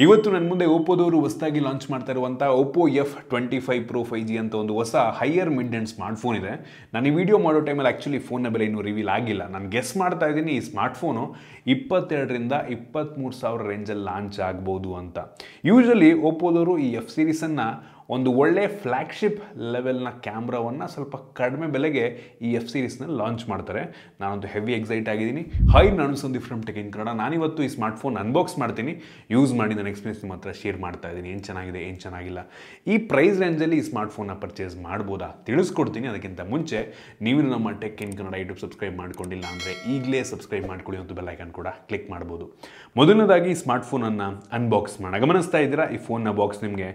ಇವತ್ತು ನನ್ನ ಮುಂದೆ ಓಪೋದವರು ಹೊಸದಾಗಿ ಲಾಂಚ್ ಮಾಡ್ತಾ ಇರುವಂಥ ಓಪೋ F25 Pro 5G ಅಂತ ಒಂದು ಹೊಸ ಹೈಯರ್ ಮಿಡ್ ಆ್ಯಂಡ್ ಸ್ಮಾರ್ಟ್ಫೋನ್ ಇದೆ. ನಾನು ಈ ವಿಡಿಯೋ ಮಾಡೋ ಟೈಮಲ್ಲಿ ಆ್ಯಕ್ಚುಲಿ ಫೋನ್ನ ಬೆಲೆ ಇನ್ನೂ ರಿವೀಲ್ ಆಗಿಲ್ಲ. ನಾನು ಗೆಸ್ ಮಾಡ್ತಾ ಇದ್ದೀನಿ ಈ ಸ್ಮಾರ್ಟ್ಫೋನು 22,000 ರಿಂದ 23,000 ರೇಂಜಲ್ಲಿ ಲಾಂಚ್ ಆಗ್ಬೋದು ಅಂತ. ಯೂಶ್ವಲಿ ಓಪೋದವರು ಈ F ಸೀರೀಸನ್ನು ಒಂದು ಒಳ್ಳೆ ಫ್ಲ್ಯಾಗ್ಶಿಪ್ ಲೆವೆಲ್ನ ಕ್ಯಾಮ್ರಾವನ್ನು ಸ್ವಲ್ಪ ಕಡಿಮೆ ಬೆಲೆಗೆ ಈ F ಸೀರೀಸ್ನಲ್ಲಿ ಲಾಂಚ್ ಮಾಡ್ತಾರೆ. ನಾನೊಂದು ಹೆವಿ ಎಕ್ಸೈಟ್ ಆಗಿದ್ದೀನಿ. ನಾನು Sandeep from tech in Kannada. ನಾನಿವತ್ತು ಈ ಸ್ಮಾರ್ಟ್ಫೋನ್ ಅನ್ಬಾಕ್ಸ್ ಮಾಡ್ತೀನಿ, ಯೂಸ್ ಮಾಡಿ ನನ್ನ ಎಕ್ಸ್ಪೀರಿಯನ್ಸ್ ನಿಮ್ಮ ಹತ್ರ ಶೇರ್ ಮಾಡ್ತಾ ಇದ್ದೀನಿ. ಏನು ಚೆನ್ನಾಗಿದೆ, ಏನು ಚೆನ್ನಾಗಿಲ್ಲ, ಈ ಪ್ರೈಸ್ ರೇಂಜಲ್ಲಿ ಈ ಸ್ಮಾರ್ಟ್ಫೋನ್ನ ಪರ್ಚೇಸ್ ಮಾಡ್ಬೋದಾ ತಿಳಿಸ್ಕೊಡ್ತೀನಿ. ಅದಕ್ಕಿಂತ ಮುಂಚೆ ನೀವು ನಮ್ಮ tech in Kannada YouTube subscribe ಮಾಡ್ಕೊಂಡಿಲ್ಲ ಅಂದರೆ ಈಗಲೇ ಸಬ್ಸ್ಕ್ರೈಬ್ ಮಾಡ್ಕೊಳ್ಳಿ ಮತ್ತು ಬೆಲ್ ಐಕಾನ್ ಕೂಡ ಕ್ಲಿಕ್ ಮಾಡ್ಬೋದು. ಮೊದಲನೇದಾಗಿ ಈ ಸ್ಮಾರ್ಟ್ಫೋನನ್ನು ಅನ್ಬಾಕ್ಸ್ ಮಾಡಿ ಗಮನಿಸ್ತಾ ಇದ್ದೀರಾ. ಈ ಫೋನ್ನ ಬಾಕ್ಸ್ ನಿಮಗೆ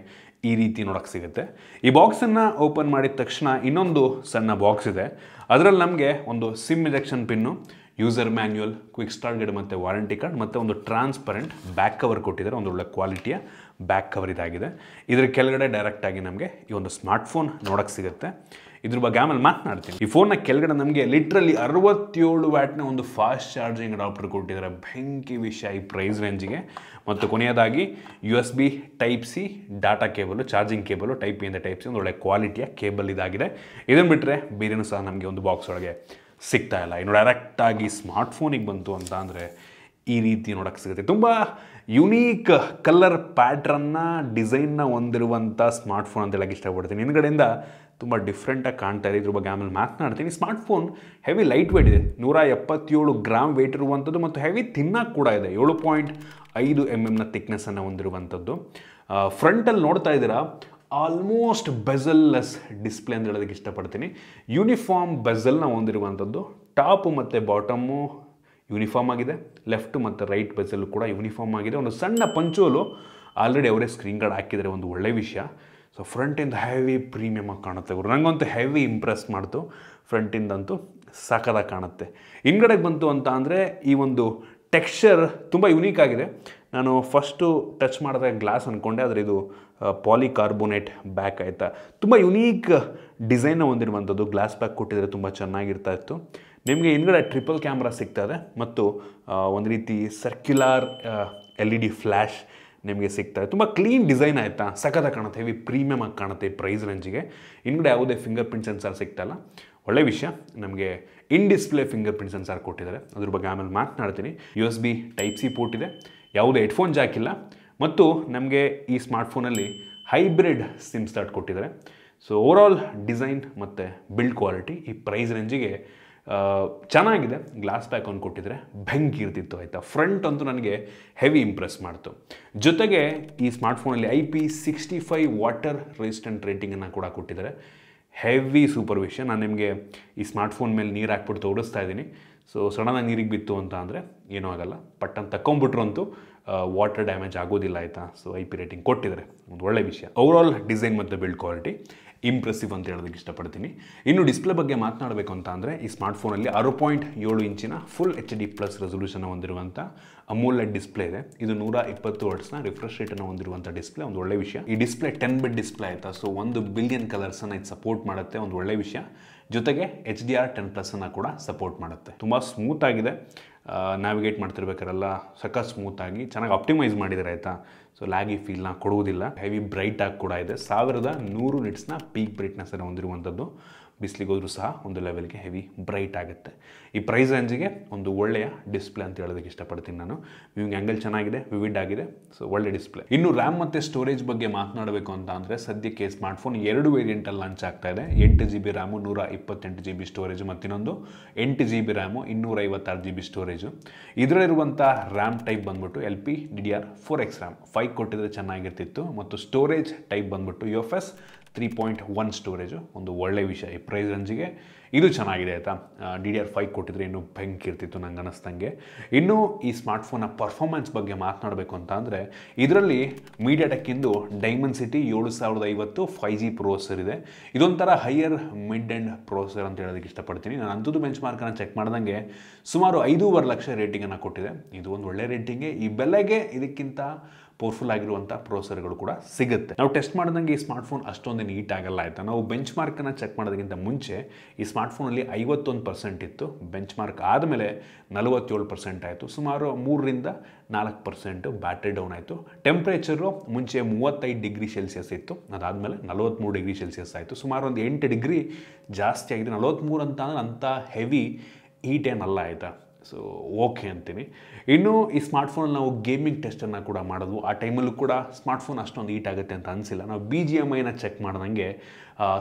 ಈ ರೀತಿ ನೋಡೋಕ್ಕೆ ಸಿಗುತ್ತೆ. ಈ ಬಾಕ್ಸನ್ನು ಓಪನ್ ಮಾಡಿದ ತಕ್ಷಣ ಇನ್ನೊಂದು ಸಣ್ಣ ಬಾಕ್ಸ್ ಇದೆ. ಅದರಲ್ಲಿ ನಮಗೆ ಒಂದು sim injection pin, user manual, quick start guide ಮತ್ತು ವಾರಂಟಿ ಕಾರ್ಡ್ ಮತ್ತು ಒಂದು ಟ್ರಾನ್ಸ್ಪರೆಂಟ್ ಬ್ಯಾಕ್ ಕವರ್ ಕೊಟ್ಟಿದ್ದಾರೆ. ಒಂದು ಒಳ್ಳೆ ಕ್ವಾಲಿಟಿಯ ಬ್ಯಾಕ್ ಕವರ್ ಇದಾಗಿದೆ. ಇದರ ಕೆಳಗಡೆ ಡೈರೆಕ್ಟಾಗಿ ನಮಗೆ ಈ ಒಂದು ಸ್ಮಾರ್ಟ್ಫೋನ್ ನೋಡೋಕ್ಕೆ ಸಿಗುತ್ತೆ. ಇದ್ರ ಬಗ್ಗೆ ಆಮೇಲೆ ಮಾತನಾಡ್ತೀನಿ. ಈ ಫೋನ್ನ ಕೆಳಗಡೆ ನಮಗೆ ಲಿಟ್ರಲಿ 67 ವ್ಯಾಟ್ನ ಒಂದು ಫಾಸ್ಟ್ ಚಾರ್ಜಿಂಗ್ ಅಡಾಪ್ಟರ್ ಕೊಟ್ಟಿದ್ದಾರೆ. ಬೆಂಕಿ ವಿಷಯ ಈ ಪ್ರೈಸ್ ರೇಂಜಿಗೆ. ಮತ್ತು ಕೊನೆಯದಾಗಿ USB Type-C data cable, charging cable Type-A ಇಂದ Type-C ಒಂದು ಒಳ್ಳೆ ಕ್ವಾಲಿಟಿಯ ಕೇಬಲ್ ಇದಾಗಿದೆ. ಇದನ್ನು ಬಿಟ್ಟರೆ ಬೇರೆನೂ ಸಹ ನಮಗೆ ಒಂದು ಬಾಕ್ಸ್ ಒಳಗೆ ಸಿಗ್ತಾ ಇಲ್ಲ. ಇನ್ನು ಡೈರೆಕ್ಟಾಗಿ ಸ್ಮಾರ್ಟ್ಫೋನಿಗೆ ಬಂತು ಅಂತ ಅಂದರೆ ಈ ರೀತಿ ನೋಡೋಕ್ಕೆ ಸಿಗುತ್ತೆ. ತುಂಬ ಯುನೀಕ್ ಕಲರ್ ಪ್ಯಾಟ್ರನ್ನ, ಡಿಸೈನ್ನ ಹೊಂದಿರುವಂಥ ಸ್ಮಾರ್ಟ್ಫೋನ್ ಅಂತ ಹೇಳಕ್ಕೆ ಇಷ್ಟಪಡ್ತೀನಿ. ಹಿಂದ್ಗಡೆಯಿಂದ ತುಂಬ ಡಿಫ್ರೆಂಟಾಗಿ ಕಾಣ್ತಾ ಇದೆ. ಇದ್ರ ಬಗ್ಗೆ ಆಮೇಲೆ ಮಾತನಾಡ್ತೀನಿ. ಸ್ಮಾರ್ಟ್ಫೋನ್ ಹೆವಿ ಲೈಟ್ ವೇಟ್ ಇದೆ, 177 ಗ್ರಾಮ್ ವೇಟ್ ಇರುವಂಥದ್ದು ಮತ್ತು ಹೆವಿ ತಿನ್ನಕ್ಕೆ ಕೂಡ ಇದೆ. 7.5 mm ಥಿಕ್ನೆಸ್ಸನ್ನು ಹೊಂದಿರುವಂಥದ್ದು. ಫ್ರಂಟಲ್ಲಿ ನೋಡ್ತಾ ಇದ್ದೀರಾ, ಆಲ್ಮೋಸ್ಟ್ ಬೆಝಲ್ಲೆಸ್ ಡಿಸ್ಪ್ಲೇ ಅಂತ ಹೇಳೋದಕ್ಕೆ ಇಷ್ಟಪಡ್ತೀನಿ. ಯೂನಿಫಾರ್ಮ್ ಬೆಝಲ್ನ ಹೊಂದಿರುವಂಥದ್ದು. ಟಾಪು ಮತ್ತು ಬಾಟಮು ಯೂನಿಫಾರ್ಮ್ ಆಗಿದೆ. ಲೆಫ್ಟ್ ಮತ್ತು ರೈಟ್ ಬೆಝಲ್ಲು ಕೂಡ ಯೂನಿಫಾರ್ಮ್ ಆಗಿದೆ. ಒಂದು ಸಣ್ಣ ಪಂಚೋಲು ಆಲ್ರೆಡಿ ಅವರೇ ಸ್ಕ್ರೀನ್ ಗಾರ್ಡ್ ಹಾಕಿದರೆ ಒಂದು ಒಳ್ಳೆ ವಿಷಯ. ಸೊ ಫ್ರಂಟಿಂದ ಹೆವಿ ಪ್ರೀಮಿಯಮ್ ಆಗಿ ಕಾಣುತ್ತೆ. ನನಗಂತೂ ಹೆವಿ ಇಂಪ್ರೆಸ್ ಮಾಡ್ತು. ಫ್ರಂಟಿಂದಂತೂ ಸಾಕಾಗಿ ಕಾಣುತ್ತೆ. ಹಿಂದ್ಗಡೆಗೆ ಬಂತು ಅಂತ ಅಂದರೆ ಈ ಒಂದು ಟೆಕ್ಸ್ಚರ್ ತುಂಬ ಯುನೀಕ್ ಆಗಿದೆ. ನಾನು ಫಸ್ಟು ಟಚ್ ಮಾಡಿದಾಗ ಗ್ಲಾಸ್ ಅಂದ್ಕೊಂಡೆ, ಆದರೆ ಇದು ಪಾಲಿಕಾರ್ಬೋನೇಟ್ ಬ್ಯಾಕ್ ಆಯಿತಾ. ತುಂಬ ಯುನೀಕ್ ಡಿಸೈನ್ನ ಹೊಂದಿರುವಂಥದ್ದು. ಗ್ಲಾಸ್ ಬ್ಯಾಕ್ ಕೊಟ್ಟಿದ್ರೆ ತುಂಬ ಚೆನ್ನಾಗಿರ್ತಾ ಇತ್ತು. ನಿಮಗೆ ಹಿಂದ್ಗಡೆ ಟ್ರಿಪಲ್ ಕ್ಯಾಮ್ರಾ ಸಿಗ್ತಾ ಇದೆ ಮತ್ತು ಒಂದು ರೀತಿ ಸರ್ಕ್ಯುಲರ್ LED ಫ್ಲ್ಯಾಶ್ ನಿಮಗೆ ಸಿಗ್ತಾ ಇದೆ. ತುಂಬ ಕ್ಲೀನ್ ಡಿಸೈನ್ ಆಯಿತಾ, ಸಖತ್ತಾಗಿ ಕಾಣುತ್ತೆ. ಹೆವಿ ಪ್ರೀಮಿಯಮ್ ಆಗಿ ಕಾಣುತ್ತೆ ಈ ಪ್ರೈಸ್ ರೇಂಜಿಗೆ. ಹಿಂದ್ಗಡೆ ಯಾವುದೇ ಫಿಂಗರ್ ಪ್ರಿಂಟ್ ಸೆನ್ಸಾರ್ ಸಿಗ್ತಾಯಿಲ್ಲ, ಒಳ್ಳೆ ವಿಷಯ. ನಮಗೆ in display fingerprint sensor ಕೊಟ್ಟಿದ್ದಾರೆ. ಅದ್ರ ಬಗ್ಗೆ ಆಮೇಲೆ ಮಾತನಾಡ್ತೀನಿ. USB Type-C ಪೋರ್ಟ್ ಇದೆ, ಯಾವುದೇ ಹೆಡ್ಫೋನ್ ಜಾಕ್ ಇಲ್ಲ ಮತ್ತು ನಮಗೆ ಈ ಸ್ಮಾರ್ಟ್ಫೋನಲ್ಲಿ ಹೈಬ್ರಿಡ್ ಸಿಮ್ ಸ್ಲಾಟ್ ಕೊಟ್ಟಿದ್ದಾರೆ. ಸೊ ಓವರಾಲ್ ಡಿಸೈನ್ ಮತ್ತು ಬಿಲ್ಡ್ ಕ್ವಾಲಿಟಿ ಈ ಪ್ರೈಸ್ ರೇಂಜಿಗೆ ಚೆನ್ನಾಗಿದೆ. ಗ್ಲಾಸ್ ಬ್ಯಾಕ್ ಒಂದು ಕೊಟ್ಟಿದ್ರೆ ಬೆಂಕಿ ಇರ್ತಿತ್ತು ಆಯಿತಾ. ಫ್ರಂಟ್ ಅಂತೂ ನನಗೆ ಹೆವಿ ಇಂಪ್ರೆಸ್ ಮಾಡ್ತು. ಜೊತೆಗೆ ಈ ಸ್ಮಾರ್ಟ್ಫೋನಲ್ಲಿ IP65 ವಾಟರ್ ರೆಸಿಸ್ಟೆಂಟ್ ರೇಟಿಂಗನ್ನು ಕೂಡ ಕೊಟ್ಟಿದ್ದಾರೆ. ಹೆವಿ ಸೂಪರ್ ವಿಷಯ. ನಾನು ನಿಮಗೆ ಈ ಸ್ಮಾರ್ಟ್ಫೋನ್ ಮೇಲೆ ನೀರು ಹಾಕ್ಬಿಟ್ಟು ತೋರಿಸ್ತಾ ಇದ್ದೀನಿ. ಸೊ ಸಡನ್ನಾಗಿ ನೀರಿಗೆ ಬಿತ್ತು ಅಂತ ಅಂದರೆ ಏನೂ ಆಗೋಲ್ಲ. ಪಟ್ಟನ್ನು ತಗೊಂಬಿಟ್ರು ಅಂತೂ ವಾಟರ್ ಡ್ಯಾಮೇಜ್ ಆಗೋದಿಲ್ಲ ಆಯಿತಾ. ಸೊ IP ರೇಟಿಂಗ್ ಕೊಟ್ಟಿದ್ದಾರೆ, ಒಂದು ಒಳ್ಳೆ ವಿಷಯ. ಓವರಾಲ್ ಡಿಸೈನ್ ಮತ್ತು ಬಿಲ್ಡ್ ಕ್ವಾಲಿಟಿ ಇಂಪ್ರೆಸಿವ್ ಅಂತ ಹೇಳೋದಕ್ಕೆ ಇಷ್ಟಪಡ್ತೀನಿ. ಇನ್ನು ಡಿಸ್ಪ್ಲೇ ಬಗ್ಗೆ ಮಾತನಾಡಬೇಕು ಅಂತ ಅಂದರೆ ಈ ಸ್ಮಾರ್ಟ್ಫೋನಲ್ಲಿ 6.7 ಇಂಚಿನ ಫುಲ್ HD+ ರೆಸೊಲ್ಯೂಷನ್ ಹೊಂದಿರುವಂಥ ಅಮೋಲೆಡ್ ಡಿಸ್ಪ್ಲೇ ಇದೆ. ಇದು 120 ಹರ್ಟ್ಸ್ನ ರಿಫ್ರೆಶ್ ರೇಟನ್ನು ಹೊಂದಿರುವಂಥ ಡಿಸ್ಪ್ಲೇ, ಒಂದು ಒಳ್ಳೆ ವಿಷಯ. ಈ ಡಿಸ್ಪ್ಲೇ 10 ಬಿಟ್ ಡಿಸ್ಪ್ಲೇ ಆಯಿತಾ. ಸೊ 1 ಬಿಲಿಯನ್ ಕಲರ್ಸನ್ನು ಇದು ಸಪೋರ್ಟ್ ಮಾಡುತ್ತೆ, ಒಂದು ಒಳ್ಳೆ ವಿಷಯ. ಜೊತೆಗೆ HDR10+ ಕೂಡ ಸಪೋರ್ಟ್ ಮಾಡುತ್ತೆ. ತುಂಬ ಸ್ಮೂತ್ ಆಗಿದೆ. ನ್ಯಾವಿಗೇಟ್ ಮಾಡ್ತಿರ್ಬೇಕಾರೆಲ್ಲ ಸಖತ್ ಸ್ಮೂತಾಗಿ ಚೆನ್ನಾಗಿ ಆಪ್ಟಿಮೈಸ್ ಮಾಡಿದ್ದಾರೆ ಆಯಿತಾ. ಸೊ ಲ್ಯಾಗಿ ಫೀಲ್ನ ಕೊಡುವುದಿಲ್ಲ. ಹೆವಿ ಬ್ರೈಟ್ ಆಗಿ ಕೂಡ ಇದೆ. 1100 ನಿಟ್ಸ್ನ ಪೀಕ್ ಬ್ರೈಟ್ನೆಸ್ಸನ್ನು ಹೊಂದಿರುವಂಥದ್ದು. ಬಿಸಿಲಿಗೆ ಹೋದ್ರೂ ಸಹ ಒಂದು ಲೆವೆಲ್ಗೆ ಹೆವಿ ಬ್ರೈಟ್ ಆಗುತ್ತೆ. ಈ ಪ್ರೈಸ್ ರೇಂಜಿಗೆ ಒಂದು ಒಳ್ಳೆಯ ಡಿಸ್ಪ್ಲೇ ಅಂತ ಹೇಳೋದಕ್ಕೆ ಇಷ್ಟಪಡ್ತೀನಿ ನಾನು. ವ್ಯೂಯಿಂಗ್ ಆ್ಯಂಗಲ್ ಚೆನ್ನಾಗಿದೆ, ವಿವಿಡ್ ಆಗಿದೆ. ಸೊ ಒಳ್ಳೆ ಡಿಸ್ಪ್ಲೇ. ಇನ್ನು ರ್ಯಾಮ್ ಮತ್ತು ಸ್ಟೋರೇಜ್ ಬಗ್ಗೆ ಮಾತನಾಡಬೇಕು ಅಂತ ಅಂದರೆ ಸದ್ಯಕ್ಕೆ ಸ್ಮಾರ್ಟ್ಫೋನ್ 2 ವೇರಿಯಂಟಲ್ಲಿ ಲಾಂಚ್ ಆಗ್ತಾ ಇದೆ. 8 GB ರ್ಯಾಮು, 128 GB ಸ್ಟೋರೇಜು, ಮತ್ತಿನ್ನೊಂದು 8 GB ರ್ಯಾಮು, 256 GB ಸ್ಟೋರೇಜು. ಇದರಲ್ಲಿರುವಂಥ ರ್ಯಾಮ್ ಟೈಪ್ ಬಂದ್ಬಿಟ್ಟು LPDDR4X ರ್ಯಾಮ್ 5 ಕೊಟ್ಟಿದ್ರೆ ಚೆನ್ನಾಗಿರ್ತಿತ್ತು. ಮತ್ತು ಸ್ಟೋರೇಜ್ ಟೈಪ್ ಬಂದ್ಬಿಟ್ಟು UFS 3.1 ಸ್ಟೋರೇಜು, ಒಂದು ಒಳ್ಳೆ ವಿಷಯ. ಈ ಪ್ರೈಸ್ ರೇಂಜಿಗೆ ಇದು ಚೆನ್ನಾಗಿದೆ ಆಯಿತಾ. DDR5 ಕೊಟ್ಟಿದ್ರೆ ಇನ್ನೂ ಬೆಂಕಿ ಇರ್ತಿತ್ತು ನಂಗೆ ಅನ್ನಿಸ್ದಂಗೆ. ಇನ್ನು ಈ ಸ್ಮಾರ್ಟ್ಫೋನ್ನ ಪರ್ಫಾರ್ಮೆನ್ಸ್ ಬಗ್ಗೆ ಮಾತನಾಡಬೇಕು ಅಂತ ಅಂದರೆ ಇದರಲ್ಲಿ ಮೀಡಿಯಾಟೆಕ್ಕಿಂದು ಡೈಮೆನ್ಸಿಟಿ 7050 5G ಪ್ರೊಸೆಸರ್ ಇದೆ. ಇದೊಂಥರ ಹೈಯರ್ ಮಿಡ್ ಆ್ಯಂಡ್ ಪ್ರೊಸೆಸರ್ ಅಂತ ಹೇಳೋದಕ್ಕೆ ಇಷ್ಟಪಡ್ತೀನಿ. ನಾನು ಅಂಥದ್ದು ಬೆಂಚ್ ಮಾರ್ಕನ್ನು ಚೆಕ್ ಮಾಡ್ದಂಗೆ ಸುಮಾರು 5.5 ಲಕ್ಷ ರೇಟಿಂಗನ್ನು ಕೊಟ್ಟಿದೆ. ಇದು ಒಂದು ಒಳ್ಳೆ ರೇಟಿಂಗೇ. ಈ ಬೆಲೆಗೆ ಇದಕ್ಕಿಂತ ಪವರ್ಫುಲ್ ಆಗಿರುವಂಥ ಪ್ರೊಸೆಸರ್ಗಳು ಕೂಡ ಸಿಗುತ್ತೆ. ನಾವು ಟೆಸ್ಟ್ ಮಾಡಿದಂಗೆ ಈ ಸ್ಮಾರ್ಟ್ಫೋನ್ ಅಷ್ಟೊಂದು ನೀಟ್ ಆಗಲ್ಲ ಆಯಿತಾ. ನಾವು ಬೆಂಚ್ ಮಾರ್ಕನ್ನು ಚೆಕ್ ಮಾಡೋದಕ್ಕಿಂತ ಮುಂಚೆ ಈ ಸ್ಮಾರ್ಟ್ಫೋನಲ್ಲಿ 51% ಇತ್ತು, ಬೆಂಚ್ ಮಾರ್ಕ್ ಆದಮೇಲೆ 47% ಆಯಿತು, ಸುಮಾರು 3-4% ಬ್ಯಾಟ್ರಿ ಡೌನ್ ಆಯಿತು. ಟೆಂಪ್ರೇಚರು ಮುಂಚೆ 35 ಡಿಗ್ರಿ ಸೆಲ್ಸಿಯಸ್ ಇತ್ತು, ಅದಾದಮೇಲೆ 43 ಡಿಗ್ರಿ ಸೆಲ್ಸಿಯಸ್ ಆಯಿತು, ಸುಮಾರು ಒಂದು 8 ಡಿಗ್ರಿ ಜಾಸ್ತಿ ಆಗಿದೆ. 43 ಅಂತ ಅಂದರೆ ಅಂಥ ಹೆವಿ ಹೀಟ್ ಏನಲ್ಲ ಆಯಿತಾ. ಸೊ ಓಕೆ ಅಂತೀನಿ. ಇನ್ನು ಈ ಸ್ಮಾರ್ಟ್ಫೋನಲ್ಲಿ ನಾವು ಗೇಮಿಂಗ್ ಟೆಸ್ಟನ್ನು ಕೂಡ ಮಾಡೋದು, ಆ ಟೈಮಲ್ಲೂ ಕೂಡ ಸ್ಮಾರ್ಟ್ಫೋನ್ ಅಷ್ಟೊಂದು ಹೀಟ್ ಆಗುತ್ತೆ ಅಂತ ಅನಿಸಿಲ್ಲ. ನಾವು BGMIನ ಚೆಕ್ ಮಾಡ್ದಂಗೆ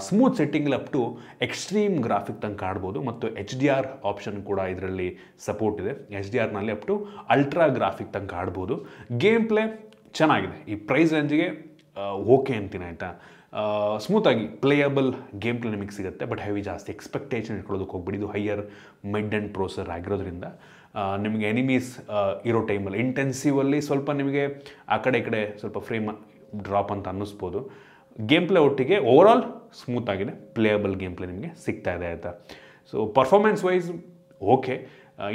smooth setting up to extreme graphic ತನಕ ಆಡ್ಬೋದು, ಮತ್ತು HDR ಆಪ್ಷನ್ ಕೂಡ ಇದರಲ್ಲಿ ಸಪೋರ್ಟ್ ಇದೆ. HDRನಲ್ಲಿ ಅಪ್ ಟು ಅಲ್ಟ್ರಾ ಗ್ರಾಫಿಕ್ ತನಕ ಆಡ್ಬೋದು. ಗೇಮ್ ಪ್ಲೇ ಚೆನ್ನಾಗಿದೆ, ಈ ಪ್ರೈಸ್ ರೇಂಜಿಗೆ ಓಕೆ ಅಂತೀನಿ ಆಯಿತಾ. ಸ್ಮೂತಾಗಿ ಪ್ಲೇಯಬಲ್ ಗೇಮ್ ಪ್ಲೇ ನಿಮಗೆ ಸಿಗುತ್ತೆ, ಬಟ್ ಹೆವಿ ಜಾಸ್ತಿ ಎಕ್ಸ್ಪೆಕ್ಟೇಷನ್ ಇಟ್ಕೊಳ್ಳೋದಕ್ಕೆ ಹೋಗ್ಬಿಡಿ. ಇದು ಹೈಯರ್ ಮಿಡ್ ಆ್ಯಂಡ್ ಪ್ರೊಸೆಸರ್ ಆಗಿರೋದ್ರಿಂದ ನಿಮಗೆ ಎನಿಮೀಸ್ ಇರೋ ಟೈಮಲ್ಲಿ ಇಂಟೆನ್ಸಿವಲ್ಲಿ ಸ್ವಲ್ಪ ನಿಮಗೆ ಆ ಕಡೆ ಈ ಕಡೆ ಸ್ವಲ್ಪ ಫ್ರೇಮ್ ಡ್ರಾಪ್ ಅಂತ ಅನ್ನಿಸ್ಬೋದು. ಗೇಮ್ ಪ್ಲೇ ಒಟ್ಟಿಗೆ ಓವರಾಲ್ ಸ್ಮೂತಾಗಿದೆ, ಪ್ಲೇಯಬಲ್ ಗೇಮ್ ಪ್ಲೇ ನಿಮಗೆ ಸಿಗ್ತಾ ಇದೆ ಆಯಿತಾ. ಸೊ ಪರ್ಫಾರ್ಮೆನ್ಸ್ ವೈಸ್ ಓಕೆ,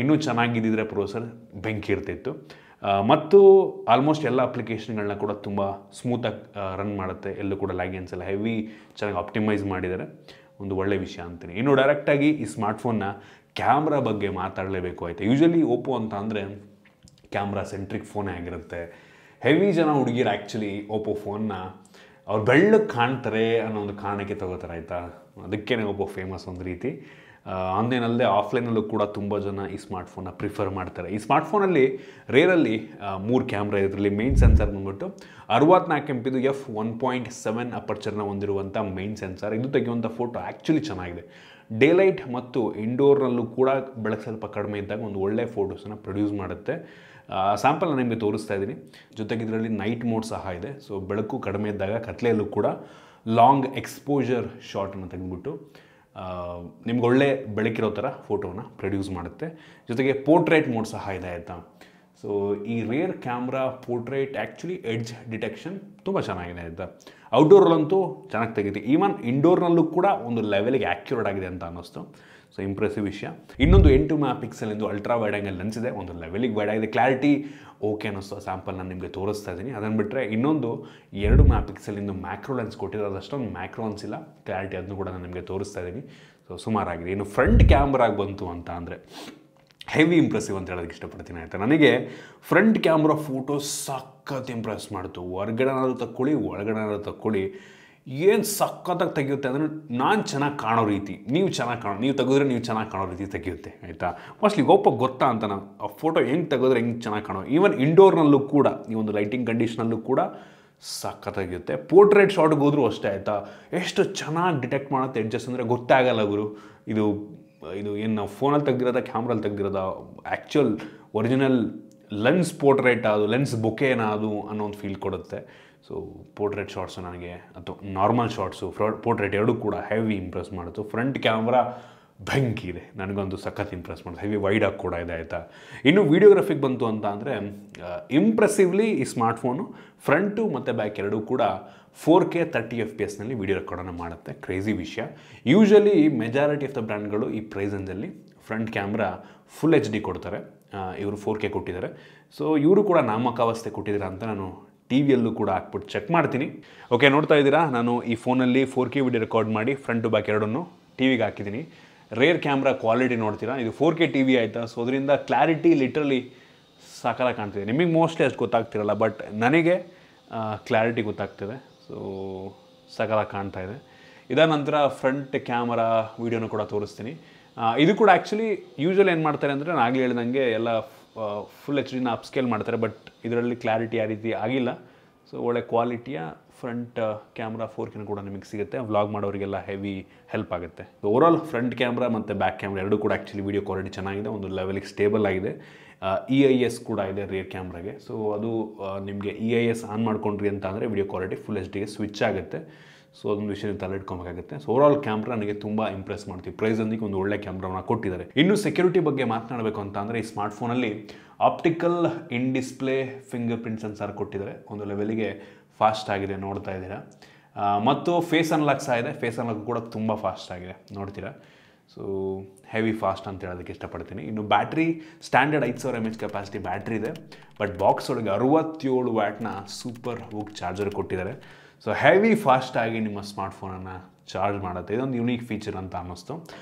ಇನ್ನೂ ಚೆನ್ನಾಗಿದ್ದಿದ್ರೆ ಪ್ರೊಸೆಸರ್ ಬೆಂಕಿ ಇರ್ತಿತ್ತು. ಮತ್ತು ಆಲ್ಮೋಸ್ಟ್ ಎಲ್ಲ ಅಪ್ಲಿಕೇಶನ್ಗಳನ್ನ ಕೂಡ ತುಂಬ ಸ್ಮೂತಾಗಿ ರನ್ ಮಾಡುತ್ತೆ, ಎಲ್ಲೂ ಕೂಡ ಲ್ಯಾಗಿಯನ್ಸ್ ಎಲ್ಲ ಹೆವಿ ಚೆನ್ನಾಗಿ ಆಪ್ಟಿಮೈಸ್ ಮಾಡಿದ್ದಾರೆ, ಒಂದು ಒಳ್ಳೆ ವಿಷಯ ಅಂತೀನಿ. ಇನ್ನು ಡೈರೆಕ್ಟಾಗಿ ಈ ಸ್ಮಾರ್ಟ್ಫೋನ್ನ ಕ್ಯಾಮ್ರಾ ಬಗ್ಗೆ ಮಾತಾಡಲೇಬೇಕು ಆಯಿತಾ. ಯೂಶಲಿ ಓಪೋ ಅಂತ ಅಂದರೆ ಕ್ಯಾಮ್ರಾ ಸೆಂಟ್ರಿಕ್ ಫೋನೇ ಆಗಿರುತ್ತೆ. ಹೆವಿ ಜನ ಹುಡುಗಿರು ಆ್ಯಕ್ಚುಲಿ ಓಪೋ ಫೋನ್ನ ಅವ್ರು ಬೆಳ್ಳಗೆ ಕಾಣ್ತಾರೆ ಅನ್ನೋ ಒಂದು ಕಾರಣಕ್ಕೆ ತಗೋತಾರೆ ಆಯಿತಾ. ಅದಕ್ಕೇ ಓಪೋ ಫೇಮಸ್ ಒಂದು ರೀತಿ. ಆನ್ಲೈನ್ ಅಲ್ಲದೆ ಆಫ್ಲೈನಲ್ಲೂ ಕೂಡ ತುಂಬ ಜನ ಈ ಸ್ಮಾರ್ಟ್ಫೋನ್ನ ಪ್ರಿಫರ್ ಮಾಡ್ತಾರೆ. ಈ ಸ್ಮಾರ್ಟ್ಫೋನಲ್ಲಿ ರೇರಲ್ಲಿ 3 ಕ್ಯಾಮ್ರಾ ಇದರಲ್ಲಿ ಮೇನ್ ಸೆನ್ಸರ್ ಬಂದ್ಬಿಟ್ಟು 64 MP f1.7 ಅಪರ್ಚರ್ನ ಹೊಂದಿರುವಂಥ ಮೇನ್ ಸೆನ್ಸರ್. ಇದು ತೆಗೆಯುವಂಥ ಫೋಟೋ ಆ್ಯಕ್ಚುಲಿ ಚೆನ್ನಾಗಿದೆ. ಡೇಲೈಟ್ ಮತ್ತು ಇಂಡೋರ್ನಲ್ಲೂ ಕೂಡ ಬೆಳಕು ಸ್ವಲ್ಪ ಕಡಿಮೆ ಇದ್ದಾಗ ಒಂದು ಒಳ್ಳೆ ಫೋಟೋಸನ್ನು ಪ್ರೊಡ್ಯೂಸ್ ಮಾಡುತ್ತೆ. ಸ್ಯಾಂಪಲ್ ನಾನು ನಿಮಗೆ ತೋರಿಸ್ತಾ ಇದ್ದೀನಿ. ಜೊತೆಗೆ ಇದರಲ್ಲಿ ನೈಟ್ ಮೋಡ್ ಸಹ ಇದೆ. ಸೊ ಬೆಳಕು ಕಡಿಮೆ ಇದ್ದಾಗ ಕತ್ಲೆಯಲ್ಲೂ ಕೂಡ ಲಾಂಗ್ ಎಕ್ಸ್ಪೋಜರ್ ಶಾಟನ್ನು ತೆಗೆದುಬಿಟ್ಟು ನಿಮ್ಗೆ ಒಳ್ಳೆ ಬೆಳಕಿರೋ ಥರ ಫೋಟೋನ ಪ್ರೊಡ್ಯೂಸ್ ಮಾಡುತ್ತೆ. ಜೊತೆಗೆ ಪೋರ್ಟ್ರೇಟ್ ಮೋಡ್ ಸಹ ಇದೆ ಆಯಿತಾ. ಸೊ ಈ rare camera portrait actually edge detection ತುಂಬ ಚೆನ್ನಾಗಿದೆ ಆಯಿತಾ. ಔಟ್ಡೋರಲ್ಲಂತೂ ಚೆನ್ನಾಗಿ ತೆಗೀತಿ, ಈವನ್ ಇಂಡೋರ್ನಲ್ಲೂ ಕೂಡ ಒಂದು ಲೆವೆಲ್ಗೆ ಆ್ಯಕ್ಯುರೇಟ್ ಆಗಿದೆ ಅಂತ ಅನ್ನಿಸ್ತು. ಸೊ ಇಂಪ್ರೆಸಿವ್ ವಿಷಯ. ಇನ್ನೊಂದು 8 MP ultra wide angle lens ಇದೆ, ಒಂದು ಲೆವೆಲಿಗೆ ವೈಡ್ ಆಗಿದೆ. ಕ್ಲಾರಿಟಿ ಓಕೆ ಅನ್ನಿಸ್ತು, ಸ್ಯಾಂಪಲ್ ನಾನು ನಿಮಗೆ ತೋರಿಸ್ತಾ ಇದ್ದೀನಿ. ಅದನ್ನು ಬಿಟ್ಟರೆ ಇನ್ನೊಂದು 2 MP ಮ್ಯಾಕ್ರೋ ಲೆನ್ಸ್ ಕೊಟ್ಟಿರೋದು, ಅಷ್ಟೊಂದು ಮ್ಯಾಕ್ರೋ ಅನಿಸಿಲ್ಲ. ಕ್ಲಾರಿಟಿ ಅದನ್ನು ಕೂಡ ನಾನು ನಿಮಗೆ ತೋರಿಸ್ತಾ ಇದ್ದೀನಿ. ಸೊ ಸುಮಾರಾಗಿದೆ. ಇನ್ನು ಫ್ರಂಟ್ ಕ್ಯಾಮ್ರಾಗೆ ಬಂತು ಅಂತ ಅಂದರೆ ಹೆವಿ ಇಂಪ್ರೆಸಿವ್ ಅಂತ ಹೇಳೋದಕ್ಕೆ ಇಷ್ಟಪಡ್ತೀನಿ ಆಯಿತಾ. ನನಗೆ ಫ್ರಂಟ್ ಕ್ಯಾಮ್ರಾ ಫೋಟೋ ಸಖತ್ ಇಂಪ್ರೆಸ್ ಮಾಡ್ತು. ಹೊರ್ಗಡೆನಾದ್ರು ತಕ್ಕೊಳ್ಳಿ, ಒಳಗಡೆನಾದ್ರು ತಕ್ಕೊಳ್ಳಿ, ಏನು ಸಖತ್ತಾಗಿ ತೆಗೆಯುತ್ತೆ ಅಂದರೆ ನಾನು ಚೆನ್ನಾಗಿ ಕಾಣೋ ರೀತಿ, ನೀವು ತೆಗೆದ್ರೆ ನೀವು ಚೆನ್ನಾಗಿ ಕಾಣೋ ರೀತಿ ತೆಗೆಯುತ್ತೆ ಆಯಿತಾ. ಮೋಸ್ಟ್ಲಿ ಓಪೋ ಗೊತ್ತಾ ಅಂತ ನಾವು ಆ ಫೋಟೋ ಹೆಂಗೆ ತೆಗೆದ್ರೆ ಹೆಂಗೆ ಚೆನ್ನಾಗಿ ಕಾಣೋ. ಈವನ್ ಇಂಡೋರ್ನಲ್ಲೂ ಕೂಡ ಈ ಒಂದು ಲೈಟಿಂಗ್ ಕಂಡೀಷನಲ್ಲೂ ಕೂಡ ಸಖತ್ತಾಗಿರುತ್ತೆ. ಪೋರ್ಟ್ರೇಟ್ ಶಾಟ್ಗೆ ಹೋದ್ರೂ ಅಷ್ಟೇ ಆಯಿತಾ, ಎಷ್ಟು ಚೆನ್ನಾಗಿ ಡಿಟೆಕ್ಟ್ ಮಾಡುತ್ತೆ ಎಡ್ಜಸ್ ಅಂದರೆ ಗೊತ್ತೇ ಆಗಲ್ಲ ಗುರು. ಇದು ಏನು ನಾವು ಫೋನಲ್ಲಿ ತೆಗ್ದಿರೋದ ಕ್ಯಾಮ್ರಲ್ಲಿ ತೆಗ್ದಿರೋದ ಆ್ಯಕ್ಚುಯಲ್ ಒರಿಜಿನಲ್ ಲೆನ್ಸ್ ಪೋರ್ಟ್ರೇಟ್ ಅದು ಲೆನ್ಸ್ ಬೊಕೇನ ಅದು ಅನ್ನೋ ಒಂದು ಫೀಲ್ ಕೊಡುತ್ತೆ. ಸೊ ಪೋರ್ಟ್ರೇಟ್ ಶಾಟ್ಸು ನನಗೆ ಅಥವಾ ನಾರ್ಮಲ್ ಶಾಟ್ಸು ಪೋರ್ಟ್ರೇಟ್ ಎರಡೂ ಕೂಡ ಹೆವಿ ಇಂಪ್ರೆಸ್ ಮಾಡಿತು. ಫ್ರಂಟ್ ಕ್ಯಾಮ್ರಾ ಬೆಂಕಿ ಇದೆ, ನನಗೊಂದು ಸಖತ್ ಇಂಪ್ರೆಸ್ ಮಾಡೋದು, ಹೆವಿ ವೈಡಾಗಿ ಕೂಡ ಇದೆ ಆಯಿತಾ. ಇನ್ನು ವೀಡಿಯೋಗ್ರಫಿಗೆ ಬಂತು ಅಂತ ಅಂದರೆ ಇಂಪ್ರೆಸಿವ್ಲಿ ಈ ಸ್ಮಾರ್ಟ್ಫೋನು ಫ್ರಂಟು ಮತ್ತು ಬ್ಯಾಕ್ ಎರಡೂ ಕೂಡ 4K 30 FPS ವೀಡಿಯೋ ರೆಕಾರ್ಡನ್ನು ಮಾಡುತ್ತೆ. ಕ್ರೇಜಿ ವಿಷಯ. ಯೂಶಲಿ ಮೆಜಾರಿಟಿ ಆಫ್ ದ ಬ್ರ್ಯಾಂಡ್ಗಳು ಈ ಪ್ರೈಸಲ್ಲಿ ಫ್ರಂಟ್ ಕ್ಯಾಮ್ರಾ ಫುಲ್ HD ಕೊಡ್ತಾರೆ, ಇವರು 4K ಕೊಟ್ಟಿದ್ದಾರೆ. ಸೊ ಇವರು ಕೂಡ ನಾಮಕಾವಸ್ಥೆ ಕೊಟ್ಟಿದ್ದಾರೆ ಅಂತ ನಾನು ಟಿವಿಯಲ್ಲೂ ಕೂಡ ಹಾಕ್ಬಿಟ್ಟು ಚೆಕ್ ಮಾಡ್ತೀನಿ. ಓಕೆ, ನೋಡ್ತಾ ಇದ್ದೀರಾ, ನಾನು ಈ ಫೋನಲ್ಲಿ 4K ವಿಡಿಯೋ ರೆಕಾರ್ಡ್ ಮಾಡಿ ಫ್ರಂಟ್ ಟು ಬ್ಯಾಕ್ ಎರಡನ್ನೂ ಟಿವಿಗೆ ಹಾಕಿದ್ದೀನಿ. ರೇರ್ ಕ್ಯಾಮ್ರಾ ಕ್ವಾಲಿಟಿ ನೋಡ್ತೀರಾ, ಇದು 4K ಟಿವಿ ಆಯಿತಾ. ಸೊ ಅದರಿಂದ ಕ್ಲಾರಿಟಿ ಲಿಟ್ರಲಿ ಸಾಕಾಗಿ ಕಾಣ್ತಿದೆ. ನಿಮಗೆ ಮೋಸ್ಟ್ಲಿ ಅಷ್ಟು ಗೊತ್ತಾಗ್ತಿರಲ್ಲ, ಬಟ್ ನನಗೆ ಕ್ಲಾರಿಟಿ ಗೊತ್ತಾಗ್ತಿದೆ. ಸೊ ಸಾಕಾಗಿ ಕಾಣ್ತಾ ಇದೆ. ಇದಾದ ನಂತರ ಫ್ರಂಟ್ ಕ್ಯಾಮರಾ ವೀಡಿಯೋನು ಕೂಡ ತೋರಿಸ್ತೀನಿ. ಇದು ಕೂಡ ಆ್ಯಕ್ಚುಲಿ ಯೂಶಲಿ ಏನು ಮಾಡ್ತಾರೆ ಅಂದರೆ ನಾನು ಆಗಲೇ ಹೇಳ್ದಂಗೆ ಎಲ್ಲ ಫುಲ್ HD ಅಪ್ಸ್ಕೇಲ್ ಮಾಡ್ತಾರೆ, ಬಟ್ ಇದರಲ್ಲಿ ಕ್ಲಾರಿಟಿ ಆ ರೀತಿ ಆಗಿಲ್ಲ. ಸೊ ಒಳ್ಳೆ ಕ್ವಾಲಿಟಿಯ ಫ್ರಂಟ್ ಕ್ಯಾಮ್ರಾ 4K ಕೂಡ ನಿಮಗೆ ಸಿಗುತ್ತೆ. ವ್ಲಾಗ್ ಮಾಡೋರಿಗೆಲ್ಲ ಹೆವಿ ಹೆಲ್ಪ್ ಆಗುತ್ತೆ. ಓವರಾಲ್ ಫ್ರಂಟ್ ಕ್ಯಾಮ್ರಾ ಮತ್ತು ಬ್ಯಾಕ್ ಕ್ಯಾಮ್ರಾ ಎರಡೂ ಕೂಡ ಆ್ಯಕ್ಚುಲಿ ವೀಡಿಯೋ ಕ್ವಾಲಿಟಿ ಚೆನ್ನಾಗಿದೆ, ಒಂದು ಲೆವೆಲಿಗೆ ಸ್ಟೇಬಲ್ ಆಗಿದೆ. EIS ಕೂಡ ಇದೆ ರೇರ್ ಕ್ಯಾಮ್ರಾಗೆ. ಸೊ ಅದು ನಿಮಗೆ EIS ಆನ್ ಮಾಡ್ಕೊಂಡ್ರಿ ಅಂತ ಅಂದರೆ ವೀಡಿಯೋ ಕ್ವಾಲಿಟಿ ಫುಲ್ HDಗೆ ಸ್ವಿಚ್ ಆಗುತ್ತೆ. ಸೊ ಅದೊಂದು ವಿಷಯ ತಲೆ ಇಟ್ಕೊಬೇಕಾಗುತ್ತೆ. ಸೊ ಓವರಾಲ್ ಕ್ಯಾಮ್ರಾ ನನಗೆ ತುಂಬ ಇಂಪ್ರೆಸ್ ಮಾಡ್ತೀವಿ. ಪ್ರೈಸೊಂದಿಗೆ ಒಂದು ಒಳ್ಳೆ ಕ್ಯಾಮ್ರಾವನ್ನು ಕೊಟ್ಟಿದ್ದಾರೆ. ಇನ್ನು ಸೆಕ್ಯೂರಿಟಿ ಬಗ್ಗೆ ಮಾತನಾಡಬೇಕು ಅಂತ ಅಂದರೆ ಈ ಸ್ಮಾರ್ಟ್ಫೋನಲ್ಲಿ optical in display fingerprint sensor ಕೊಟ್ಟಿದ್ದಾರೆ, ಒಂದು ಲೆವೆಲಿಗೆ ಫಾಸ್ಟ್ ಆಗಿದೆ, ನೋಡ್ತಾ ಇದ್ದೀರಾ. ಮತ್ತು ಫೇಸ್ ಅನ್ಲಾಕ್ ಸಹ ಇದೆ, ಫೇಸ್ ಅನ್ಲಾಕ್ ಕೂಡ ತುಂಬ ಫಾಸ್ಟ್ ಆಗಿದೆ, ನೋಡ್ತೀರಾ. ಸೊ ಹೆವಿ ಫಾಸ್ಟ್ ಅಂತ ಹೇಳೋದಕ್ಕೆ ಇಷ್ಟಪಡ್ತೀನಿ. ಇನ್ನು battery standard 5000 mAh capacity battery ಇದೆ, ಬಟ್ ಬಾಕ್ಸ್ ಒಳಗೆ 67 ವ್ಯಾಟ್ನ ಸೂಪರ್ ಹುಕ್ ಚಾರ್ಜರ್ ಕೊಟ್ಟಿದ್ದಾರೆ. ಸೊ ಹೆವಿ ಫಾಸ್ಟಾಗಿ ನಿಮ್ಮ ಸ್ಮಾರ್ಟ್ಫೋನನ್ನು ಚಾರ್ಜ್ ಮಾಡುತ್ತೆ. ಇದೊಂದು ಯುನೀಕ್ ಫೀಚರ್ ಅಂತ ಅನ್ನಿಸ್ತು.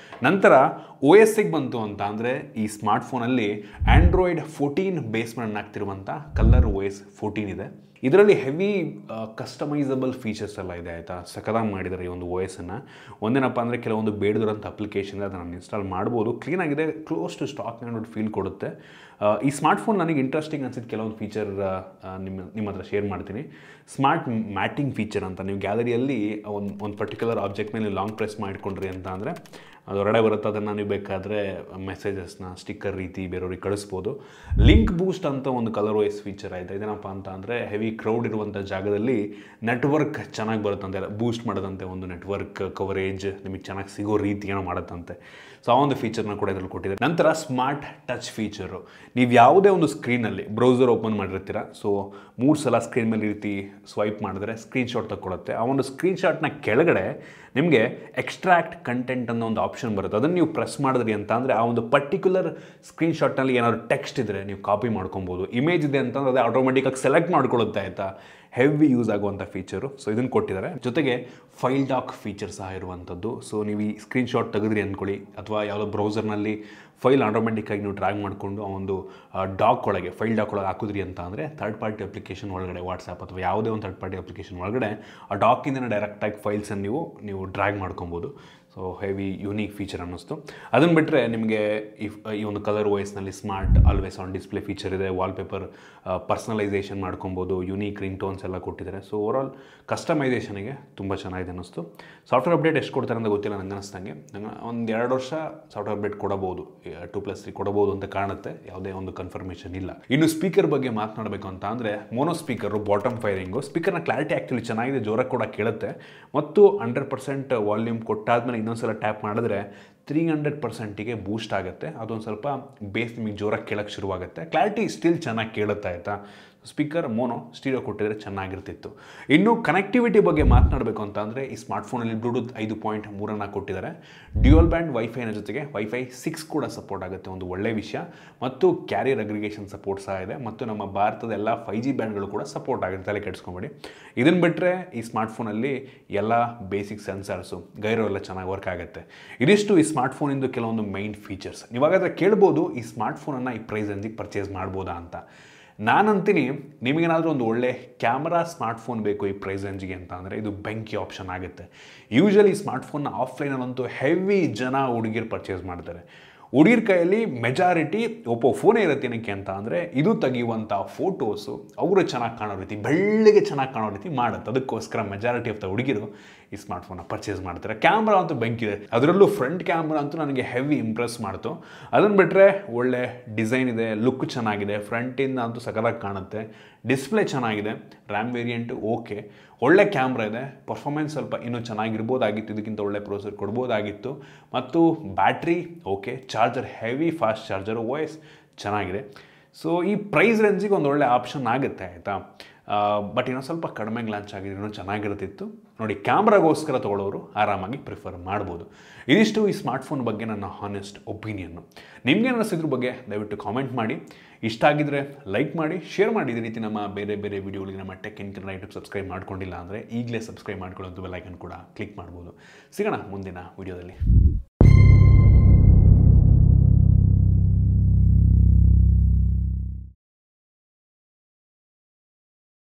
ನಂತರ OS ಗೆ ಬಂತು ಅಂತ ಅಂದರೆ ಈ ಸ್ಮಾರ್ಟ್ಫೋನಲ್ಲಿ ಆ್ಯಂಡ್ರಾಯ್ಡ್ 14 ಬೇಸ್ಮೆಂಟ್ ಆಗ್ತಿರುವಂಥ ಕಲರ್ OS 14 ಇದೆ. ಇದರಲ್ಲಿ ಹೆವಿ ಕಸ್ಟಮೈಸಬಲ್ ಫೀಚರ್ಸ್ ಎಲ್ಲ ಇದೆ ಆಯಿತಾ. ಸಕಲಾಗಿ ಮಾಡಿದ್ದಾರೆ ಈ ಒಂದು OS-ಅನ್ನು. ಒಂದೇನಪ್ಪ ಅಂದರೆ ಕೆಲವೊಂದು ಬೇಡದಿರೋಂಥ ಅಪ್ಲಿಕೇಶನ್ ಅದನ್ನು ಇನ್ಸ್ಟಾಲ್ ಮಾಡ್ಬೋದು. ಕ್ಲೀನಾಗಿದೆ, ಕ್ಲೋಸ್ ಟು ಸ್ಟಾಕ್ ನೋಡಿ ಫೀಲ್ ಕೊಡುತ್ತೆ. ಈ ಸ್ಮಾರ್ಟ್ಫೋನ್ ನನಗೆ ಇಂಟ್ರೆಸ್ಟಿಂಗ್ ಅನ್ಸಿದ್ದು ಕೆಲವೊಂದು ಫೀಚರ್ ನಿಮ್ಮ ಹತ್ರ ಶೇರ್ ಮಾಡ್ತೀನಿ. ಸ್ಮಾರ್ಟ್ ಮ್ಯಾಟಿಂಗ್ ಫೀಚರ್ ಅಂತ, ನೀವು ಗ್ಯಾಲರಿಯಲ್ಲಿ ಒಂದು ಪರ್ಟಿಕ್ಯುಲರ್ ಆಬ್ಜೆಕ್ಟ್ ಮೇಲೆ ಲಾಂಗ್ ಪ್ರೆಸ್ ಮಾಡಿಕೊಂಡ್ರಿ ಅಂತ ಅಂದರೆ ಅದು ಹೊರಗಡೆ ಬರುತ್ತೆ. ಅದನ್ನು ನೀವು ಬೇಕಾದರೆ ಮೆಸೇಜಸ್ನ ಸ್ಟಿಕ್ಕರ್ ರೀತಿ ಬೇರೆಯವ್ರಿಗೆ ಕಳಿಸ್ಬೋದು. ಲಿಂಕ್ ಬೂಸ್ಟ್ ಅಂತ ಒಂದು ಕಲರ್ OS ಫೀಚರ್ ಆಯಿತು. ಇದೇನಪ್ಪ ಅಂತ ಅಂದರೆ ಹೆವಿ ಕ್ರೌಡ್ ಇರುವಂಥ ಜಾಗದಲ್ಲಿ ನೆಟ್ವರ್ಕ್ ಚೆನ್ನಾಗಿ ಬರುತ್ತಂತೆ, ಬೂಸ್ಟ್ ಮಾಡೋದಂತೆ, ಒಂದು ನೆಟ್ವರ್ಕ್ ಕವರೇಜ್ ನಿಮಗೆ ಚೆನ್ನಾಗಿ ಸಿಗೋ ರೀತಿ ಏನೋ ಮಾಡುತ್ತಂತೆ. ಸೊ ಆ ಒಂದು ಫೀಚರ್ನ ಕೂಡ ಇದರಲ್ಲಿ ಕೊಟ್ಟಿದ್ದಾರೆ. ನಂತರ ಸ್ಮಾರ್ಟ್ ಟಚ್ ಫೀಚರು, ನೀವು ಯಾವುದೇ ಒಂದು ಸ್ಕ್ರೀನಲ್ಲಿ ಬ್ರೌಸರ್ ಓಪನ್ ಮಾಡಿರ್ತೀರ, ಸೊ 3 ಸಲ ಸ್ಕ್ರೀನ್ ಮೇಲೆ ರೀತಿ ಸ್ವೈಪ್ ಮಾಡಿದ್ರೆ ಸ್ಕ್ರೀನ್ಶಾಟ್ ತಗೊಳುತ್ತೆ. ಆ ಒಂದು ಸ್ಕ್ರೀನ್ಶಾಟ್ನ ಕೆಳಗಡೆ ನಿಮಗೆ ಎಕ್ಸ್ಟ್ರಾಕ್ಟ್ ಕಂಟೆಂಟ್ ಅನ್ನೋ ಒಂದು ಆಪ್ಷನ್ ಬರುತ್ತೆ. ಅದನ್ನು ನೀವು ಪ್ರೆಸ್ ಮಾಡಿದ್ರಿ ಅಂತ ಅಂದರೆ ಆ ಒಂದು ಪರ್ಟಿಕ್ಯುಲರ್ ಸ್ಕ್ರೀನ್ಶಾಟ್ನಲ್ಲಿ ಏನಾದ್ರು ಟೆಕ್ಸ್ಟ್ ಇದ್ದರೆ ನೀವು ಕಾಪಿ ಮಾಡ್ಕೊಬೋದು. ಇಮೇಜ್ ಇದೆ ಅಂತಂದರೆ ಅದು ಆಟೋಮೆಟಿಕಾಗಿ ಸೆಲೆಕ್ಟ್ ಮಾಡ್ಕೊಳ್ಳುತ್ತೆ ಆಯಿತಾ. ಹೆವಿ ಯೂಸ್ ಆಗುವಂಥ ಫೀಚರು. ಸೊ ಇದನ್ನು ಕೊಟ್ಟಿದ್ದಾರೆ. ಜೊತೆಗೆ ಫೈಲ್ ಡಾಕ್ ಫೀಚರ್ ಸಹ ಇರುವಂಥದ್ದು. ಸೊ ನೀವು ಈ ಸ್ಕ್ರೀನ್ಶಾಟ್ ತೆಗೆದ್ರಿ ಅಂದ್ಕೊಳ್ಳಿ, ಅಥವಾ ಯಾವುದೋ ಬ್ರೌಸರ್ನಲ್ಲಿ ಫೈಲ್ ಆಟೋಮೆಟಿಕ್ಕಾಗಿ ನೀವು ಡ್ರ್ಯಾಗ್ ಮಾಡಿಕೊಂಡು ಆ ಒಂದು ಡಾಕ್ ಒಳಗೆ, ಫೈಲ್ ಡಾಕ್ ಒಳಗೆ ಹಾಕಿದ್ರಿ ಅಂತ ಅಂದರೆ ಥರ್ಡ್ ಪಾರ್ಟಿ ಅಪ್ಲಿಕೇಶನ್ ಒಳಗಡೆ, ವಾಟ್ಸಪ್ ಅಥವಾ ಯಾವುದೇ ಒಂದು ಥರ್ಡ್ ಪಾರ್ಟಿ ಅಪ್ಲಿಕೇಶನ್ ಒಳಗಡೆ ಆ ಡಾಕಿಂದ ಡೈರೆಕ್ಟಾಗಿ ಫೈಲ್ಸನ್ನು ನೀವು ಡ್ರ್ಯಾಗ್ ಮಾಡ್ಕೊಬೋದು. ಸೊ ಹೆವಿ ಯುನೀಕ್ ಫೀಚರ್ ಅನ್ನಿಸ್ತು. ಅದನ್ನು ಬಿಟ್ಟರೆ ನಿಮಗೆ ಈ ಒಂದು ಕಲರ್ OS-ನಲ್ಲಿ smart always on display feature ಇದೆ. ವಾಲ್ಪೇಪರ್ ಪರ್ಸನಲೈಸೇಷನ್ ಮಾಡ್ಕೊಬೋದು, ಯುನೀಕ್ ರಿಂಗ್ ಟೋನ್ಸ್ ಎಲ್ಲ ಕೊಟ್ಟಿದ್ದಾರೆ. ಸೊ ಓವರಾಲ್ ಕಸ್ಟಮೈಸೇಷನಿಗೆ ತುಂಬ ಚೆನ್ನಾಗಿದೆ ಅನ್ನಿಸ್ತು. ಸಾಫ್ಟ್ವೇರ್ ಅಪ್ಡೇಟ್ ಎಷ್ಟು ಕೊಡ್ತಾರೆ ಅಂತ ಗೊತ್ತಿಲ್ಲ ನನಗೆ ಅನ್ನಿಸ್ದಂಗೆ. ನಂಗೆ ಒಂದು 2 ವರ್ಷ ಸಾಫ್ಟ್ವೇರ್ ಅಪ್ಡೇಟ್ ಕೊಡಬಹುದು, 2+3 ಕೊಡಬಹುದು ಅಂತ ಕಾಣುತ್ತೆ. ಯಾವುದೇ ಒಂದು ಕನ್ಫರ್ಮೇಷನ್ ಇಲ್ಲ. ಇನ್ನು ಸ್ಪೀಕರ್ ಬಗ್ಗೆ ಮಾತನಾಡಬೇಕು ಅಂತ ಅಂದರೆ ಮೋನೋ ಸ್ಪೀಕರು, ಬಾಟಮ್ ಫೈರಿಂಗು. ಸ್ಪೀಕರ್ನ ಕ್ಲಾರಿಟಿ ಆ್ಯಕ್ಚುಲಿ ಚೆನ್ನಾಗಿದೆ, ಜೋರಾಗಿ ಕೂಡ ಕೇಳುತ್ತೆ. ಮತ್ತು 100% ವಾಲ್ಯೂಮ್ ಕೊಟ್ಟಾದ್ಮೇಲೆ ಇನ್ನೊಂದ್ಸಲ ಟ್ಯಾಪ್ ಮಾಡಿದ್ರೆ 300%ಗೆ ಬೂಸ್ಟ್ ಆಗುತ್ತೆ. ಅದೊಂದು ಸ್ವಲ್ಪ ಬೇಸ್ ನಿಮಗೆ ಜೋರಾಗಿ ಕೇಳೋಕ್ಕೆ ಶುರುವಾಗುತ್ತೆ. ಕ್ಲಾರಿಟಿ ಸ್ಟಿಲ್ ಚೆನ್ನಾಗಿ ಕೇಳುತ್ತೆ ಆಯಿತಾ. ಸ್ಪೀಕರ್ ಮೋನೋ, ಸ್ಟೀರಿಯೋ ಕೊಟ್ಟಿದ್ರೆ ಚೆನ್ನಾಗಿರ್ತಿತ್ತು. ಇನ್ನು ಕನೆಕ್ಟಿವಿಟಿ ಬಗ್ಗೆ ಮಾತನಾಡಬೇಕು ಅಂತ ಅಂದರೆ ಈ ಸ್ಮಾರ್ಟ್ಫೋನಲ್ಲಿ ಬ್ಲೂಟೂತ್ 5.3 ಕೊಟ್ಟಿದ್ದಾರೆ. ಡ್ಯೂಯಲ್ ಬ್ಯಾಂಡ್ ವೈಫೈನ ಜೊತೆಗೆ ವೈಫೈ 6 ಕೂಡ ಸಪೋರ್ಟ್ ಆಗುತ್ತೆ, ಒಂದು ಒಳ್ಳೆಯ ವಿಷಯ. ಮತ್ತು ಕ್ಯಾರಿಯರ್ ಅಗ್ರಿಗೇಷನ್ ಸಪೋರ್ಟ್ ಸಹ ಇದೆ. ಮತ್ತು ನಮ್ಮ ಭಾರತದ ಎಲ್ಲ 5G ಬ್ಯಾಂಡ್ಗಳು ಕೂಡ ಸಪೋರ್ಟ್ ಆಗುತ್ತೆ, ತಲೆ ಕೆಡಿಸ್ಕೊಂಬೇಡಿ. ಇದನ್ನು ಬಿಟ್ಟರೆ ಈ ಸ್ಮಾರ್ಟ್ಫೋನಲ್ಲಿ ಎಲ್ಲ ಬೇಸಿಕ್ ಸೆನ್ಸರ್ಸು ಗೈರೋ ಎಲ್ಲ ಚೆನ್ನಾಗಿ ವರ್ಕ್ ಆಗುತ್ತೆ. ಇದಿಷ್ಟು ಈ ಸ್ಮಾರ್ಟ್ಫೋನಿಂದು ಕೆಲವೊಂದು ಮೈನ್ ಫೀಚರ್ಸ್. ನೀವಾಗಾದರೆ ಕೇಳ್ಬೋದು ಈ ಸ್ಮಾರ್ಟ್ಫೋನನ್ನು ಈ ಪ್ರೈಸ್ ರೇಂಜಿಗೆ ಪರ್ಚೇಸ್ ಮಾಡ್ಬೋದಾ ಅಂತ. ನಾನಂತೀನಿ ನಿಮಗೇನಾದರೂ ಒಂದು ಒಳ್ಳೆ ಕ್ಯಾಮ್ರಾ ಸ್ಮಾರ್ಟ್ಫೋನ್ ಬೇಕು ಈ ಪ್ರೈಸ್ ರೇಂಜಿಗೆ ಅಂತ ಅಂದರೆ ಇದು ಬೆಂಕಿ ಆಪ್ಷನ್ ಆಗುತ್ತೆ. ಯೂಶಲಿ ಸ್ಮಾರ್ಟ್ಫೋನ್ನ ಆಫ್ಲೈನಲ್ಲಂತೂ ಹೆವಿ ಜನ ಹುಡುಗಿರು ಪರ್ಚೇಸ್ ಮಾಡ್ತಾರೆ. ಹುಡುಗಿರ ಕೈಯಲ್ಲಿ ಮೆಜಾರಿಟಿ ಒಪ್ಪೋ ಫೋನೇ ಇರುತ್ತೆ. ಏನಕ್ಕೆ ಅಂತ ಅಂದರೆ ಇದು ತೆಗೆಯುವಂಥ ಫೋಟೋಸು ಅವರು ಚೆನ್ನಾಗಿ ಕಾಣೋ ರೀತಿ, ಬೆಳ್ಳಗೆ ಚೆನ್ನಾಗಿ ಕಾಣೋ ರೀತಿ ಮಾಡುತ್ತೆ. ಅದಕ್ಕೋಸ್ಕರ ಮೆಜಾರಿಟಿ ಆಫ್ ದ ಹುಡುಗಿರು ಈ ಸ್ಮಾರ್ಟ್ಫೋನ್ನ ಪರ್ಚೇಸ್ ಮಾಡ್ತಾರೆ. ಕ್ಯಾಮ್ರಾ ಅಂತೂ ಬೆಂಕಿದೆ, ಅದರಲ್ಲೂ ಫ್ರಂಟ್ ಕ್ಯಾಮ್ರಾ ಅಂತೂ ನನಗೆ ಹೆವಿ ಇಂಪ್ರೆಸ್ ಮಾಡ್ತು. ಅದನ್ನು ಬಿಟ್ಟರೆ ಒಳ್ಳೆ ಡಿಸೈನ್ ಇದೆ, ಲುಕ್ ಚೆನ್ನಾಗಿದೆ, ಫ್ರಂಟಿಂದ ಅಂತೂ ಸಕಲಾಗಿ ಕಾಣುತ್ತೆ. ಡಿಸ್ಪ್ಲೇ ಚೆನ್ನಾಗಿದೆ, ರ್ಯಾಮ್ ವೇರಿಯಂಟು ಓಕೆ, ಒಳ್ಳೆ ಕ್ಯಾಮ್ರಾ ಇದೆ. ಪರ್ಫಾರ್ಮೆನ್ಸ್ ಸ್ವಲ್ಪ ಇನ್ನೂ ಚೆನ್ನಾಗಿರ್ಬೋದಾಗಿತ್ತು, ಇದಕ್ಕಿಂತ ಒಳ್ಳೆ ಪ್ರೊಸೆಸರ್ ಕೊಡ್ಬೋದಾಗಿತ್ತು. ಮತ್ತು battery okay, charger heavy fast charger, OS ಚೆನ್ನಾಗಿದೆ. ಸೊ ಈ ಪ್ರೈಸ್ ರೇಂಜಿಗೆ ಒಂದು ಒಳ್ಳೆ ಆಪ್ಷನ್ ಆಗುತ್ತೆ ಆಯಿತಾ. ಬಟ್ ಇನ್ನೊಂದು ಸ್ವಲ್ಪ ಕಡಿಮೆಗೆ ಲಾಂಚ್ ಆಗಿದ್ರೆ ಇನ್ನೂ ಚೆನ್ನಾಗಿರ್ತಿತ್ತು. ನೋಡಿ, ಕ್ಯಾಮ್ರಾಗೋಸ್ಕರ ತೊಗೊಳ್ಳೋರು ಆರಾಮಾಗಿ ಪ್ರಿಫರ್ ಮಾಡ್ಬೋದು. ಇದಿಷ್ಟು ಈ ಸ್ಮಾರ್ಟ್ಫೋನ್ ಬಗ್ಗೆ ನನ್ನ ಹಾನೆಸ್ಟ್ ಒಪಿನಿಯನ್ನು. ನಿಮಗೆ ಅನ್ನಿಸಿದ್ರ ಬಗ್ಗೆ ದಯವಿಟ್ಟು ಕಾಮೆಂಟ್ ಮಾಡಿ. ಇಷ್ಟ ಆಗಿದ್ರೆ ಲೈಕ್ ಮಾಡಿ, ಶೇರ್ ಮಾಡಿ. ಇದೇ ರೀತಿ ನಮ್ಮ ಬೇರೆ ಬೇರೆ ವಿಡಿಯೋಗಳಿಗೆ ನಮ್ಮ tech in Kannada YouTube subscribe ಮಾಡ್ಕೊಂಡಿಲ್ಲ ಅಂದರೆ ಈಗಲೇ ಸಬ್ಸ್ಕ್ರೈಬ್ ಮಾಡ್ಕೊಳ್ಳೋದು, ಬೆಲ್ ಐಕನ್ ಕೂಡ ಕ್ಲಿಕ್ ಮಾಡ್ಬೋದು. ಸಿಗೋಣ ಮುಂದಿನ ವಿಡಿಯೋದಲ್ಲಿ.